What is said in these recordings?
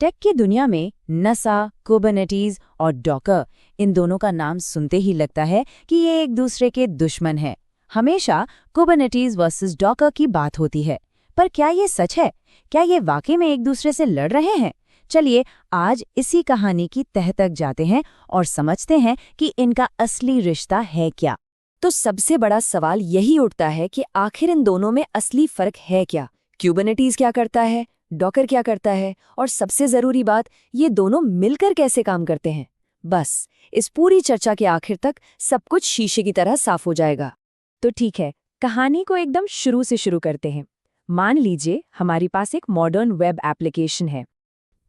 Take की दुनिया में नसा, कुबरनेटिस और डॉकर, इन दोनों का नाम सुनते ही लगता है कि ये एक दूसरे के दुश्मन हैं। हमेशा कुबरनेटिस वर्सेस डॉकर की बात होती है, पर क्या ये सच है? क्या ये वाकई में एक दूसरे से लड़ रहे हैं? चलिए आज इसी कहानी की तह तक जाते हैं और समझते हैं कि इनका असली रिश्ता है क्या। तो सबसे बड़ा सवाल यही उठता है कि आखिर इन दोनों में असली फर्क है क्या? क्यूबरनेटिस क्या करता है, डॉकर क्या करता है, और सबसे जरूरी बात, ये दोनों मिलकर कैसे काम करते हैं? बस इस पूरी चर्चा के आखिर तक सब कुछ शीशे की तरह साफ हो जाएगा। तो ठीक है, कहानी को एकदम शुरू से शुरू करते हैं। मान लीजिए हमारे पास एक मॉडर्न वेब एप्लीकेशन है।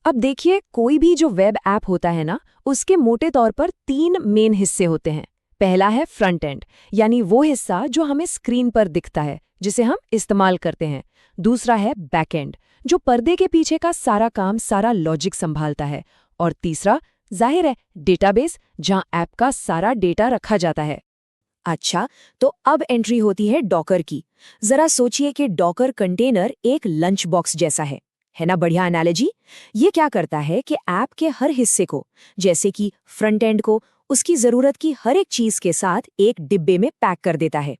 अब देखिए, कोई भी जो वेब ऐप होता है ना, उसके मोटे तौर पर 3 मेन हिस्से होते हैं। पहला है फ्रंट एंड, यानी वो हिस्सा जो हमें स्क्रीन पर दिखता है, जिसे हम इस्तेमाल करते हैं। दूसरा है बैक एंड, जो पर्दे के पीछे का सारा काम, सारा लॉजिक संभालता है। और तीसरा, जाहिर है, डेटाबेस, जहां ऐप का सारा डेटा रखा जाता है। अच्छा, तो अब एंट्री होती है डॉकर की। जरा सोचिए कि डॉकर कंटेनर एक लंच बॉक्स जैसा है ना? बढ़िया एनालॉजी। ये क्या करता है कि ऐप के हर हिस्से को, जैसे कि फ्रंट एंड को, उसकी जरूरत की हर एक चीज के साथ एक डिब्बे में पैक कर देता है।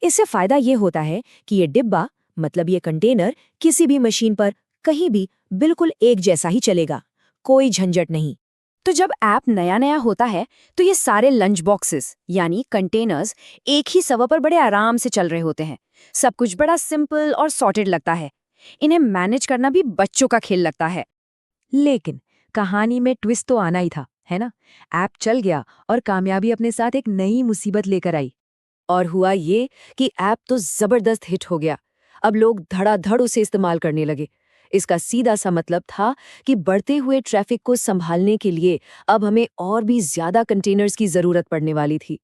इससे फायदा ये होता है कि ये डिब्बा, मतलब ये कंटेनर, किसी भी मशीन पर कहीं भी बिल्कुल एक जैसा ही चलेगा, कोई झंझट नहीं। तो जब ऐप नया नया होता है तो ये सारे लंच बॉक्सेस यानी कंटेनर्स एक ही सर्वर पर बड़े आराम से चल रहे होते हैं। सब कुछ बड़ा सिंपल और सॉर्टेड लगता है। इन्हें मैनेज करना भी बच्चों का खेल लगता है। लेकिन कहानी में ट्विस्ट तो आना ही था, है ना? ऐप चल गया और कामयाबी अपने साथ एक नई मुसीबत लेकर आई। और हुआ ये कि ऐप तो जबरदस्त हिट हो गया। अब लोग धड़ाधड़ उसे इस्तेमाल करने लगे। इसका सीधा सा मतलब था कि बढ़ते हुए ट्रैफिक को संभालने के लिए अब हमें और भी ज्यादा कंटेनर्स की जरूरत पड़ने वाली थी।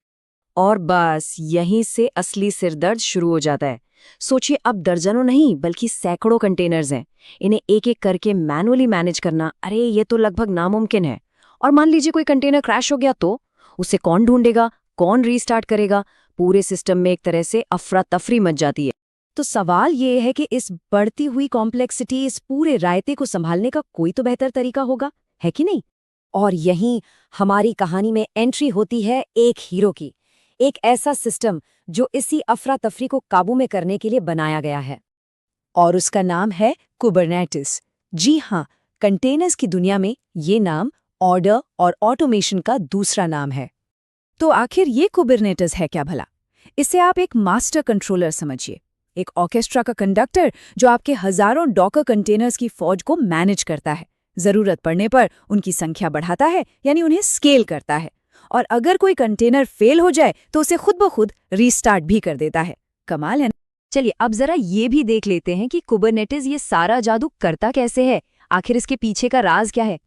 और बस यहीं से असली सिरदर्द शुरू हो जाता है। सोचिए, अब दर्जनों नहीं बल्कि सैकड़ों कंटेनर्स हैं। इन्हें एक एक करके मैनुअली मैनेज करना, अरे ये तो लगभग नामुमकिन है। और मान लीजिए कोई कंटेनर क्रैश हो गया तो उसे कौन ढूंढेगा, कौन रीस्टार्ट करेगा? पूरे सिस्टम में एक तरह से अफरा तफरी मच जाती है। तो सवाल ये है कि इस बढ़ती हुई कॉम्प्लेक्सिटी, इस पूरे रायते को संभालने का कोई तो बेहतर तरीका होगा, है कि नहीं? और यहीं हमारी कहानी में एंट्री होती है एक हीरो की, एक ऐसा सिस्टम जो इसी अफरा तफरी को काबू में करने के लिए बनाया गया है। और उसका नाम है कुबरनेटिस। जी हाँ, कंटेनर्स की दुनिया में ये नाम ऑर्डर और ऑटोमेशन का दूसरा नाम है। तो आखिर ये कुबरनेटिस है क्या भला? इसे आप एक मास्टर कंट्रोलर समझिए, एक ऑर्केस्ट्रा का कंडक्टर जो आपके हजारों डॉकर कंटेनर्स की फौज को मैनेज करता है। जरूरत पड़ने पर उनकी संख्या बढ़ाता है, यानी उन्हें स्केल करता है। और अगर कोई कंटेनर फेल हो जाए तो उसे खुद ब खुद रीस्टार्ट भी कर देता है। कमाल है ना? चलिए अब जरा ये भी देख लेते हैं कि कुबरनेटिस ये सारा जादू करता कैसे है। आखिर इसके पीछे का राज क्या है?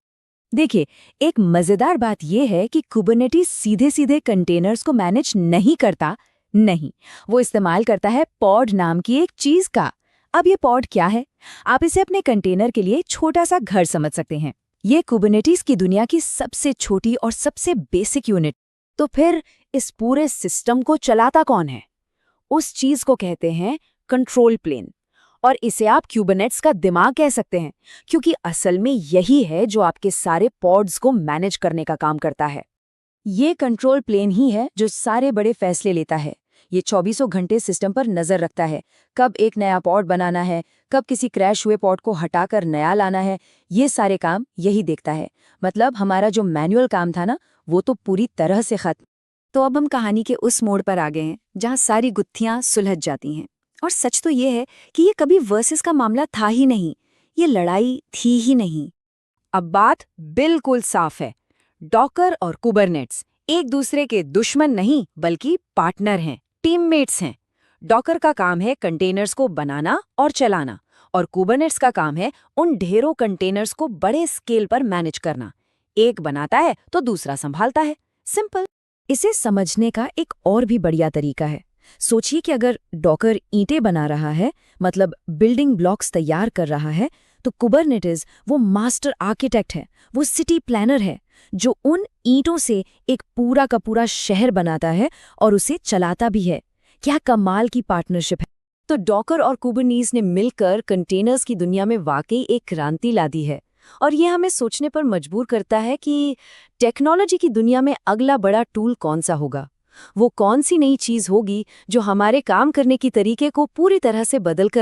देखिए, एक मजेदार बात यह है कि कुबरनेटिस सीधे सीधे कंटेनर्स को मैनेज नहीं करता। नहीं, वो इस्तेमाल करता है पॉड नाम की एक चीज का। अब ये पॉड क्या है? आप इसे अपने कंटेनर के लिए छोटा सा घर समझ सकते हैं। ये कुबरनेटिस की दुनिया की सबसे छोटी और सबसे बेसिक यूनिट। तो फिर इस पूरे सिस्टम को चलाता कौन है? उस चीज को कहते हैं कंट्रोल प्लेन। और इसे आप क्यूबरनेट्स का दिमाग कह सकते हैं, क्योंकि असल में यही है जो आपके सारे पॉड्स को मैनेज करने का काम करता है। ये कंट्रोल प्लेन ही है जो सारे बड़े फैसले लेता है। ये 24 घंटे सिस्टम पर नजर रखता है, कब एक नया पॉड बनाना है, कब किसी क्रैश हुए पॉड को हटाकर नया लाना है। ये सारे काम यही देखता है। मतलब हमारा जो मैनुअल काम था ना, वो तो पूरी तरह से खत्म। तो अब हम कहानी के उस मोड़ पर आ गए हैं जहां सारी गुत्थियां सुलझ जाती हैं। और सच तो ये है कि ये कभी वर्सेस का मामला था ही नहीं, ये लड़ाई थी ही नहीं। अब बात बिल्कुल साफ है। डॉकर और कुबरनेट्स एक दूसरे के दुश्मन नहीं बल्कि पार्टनर हैं, टीममेट्स हैं। डॉकर का काम है कंटेनर्स को बनाना और चलाना, और कुबरनेट्स का काम है उन ढेरों कंटेनर्स को बड़े स्केल पर मैनेज करना। एक बनाता है तो दूसरा संभालता है। सिंपल। इसे समझने का एक और भी बढ़िया तरीका है। सोचिए कि अगर डॉकर ईंटें बना रहा है, मतलब बिल्डिंग ब्लॉक्स तैयार कर रहा है, तो कुबरनेटिस वो मास्टर आर्किटेक्ट है, वो सिटी प्लानर है, जो उन ईंटों से एक पूरा का पूरा शहर बनाता है और उसे चलाता भी है। क्या कमाल की पार्टनरशिप है! तो डॉकर और कुबरनीस ने मिलकर कंटेनर्स की दुनिया में वाकई एक क्रांति ला दी है। और ये हमें सोचने पर मजबूर करता है कि टेक्नोलॉजी की दुनिया में अगला बड़ा टूल कौन सा होगा। वो कौन सी नई चीज़ होगी जो हमारे काम करने की तरीके को पूरी तरह से बदल कर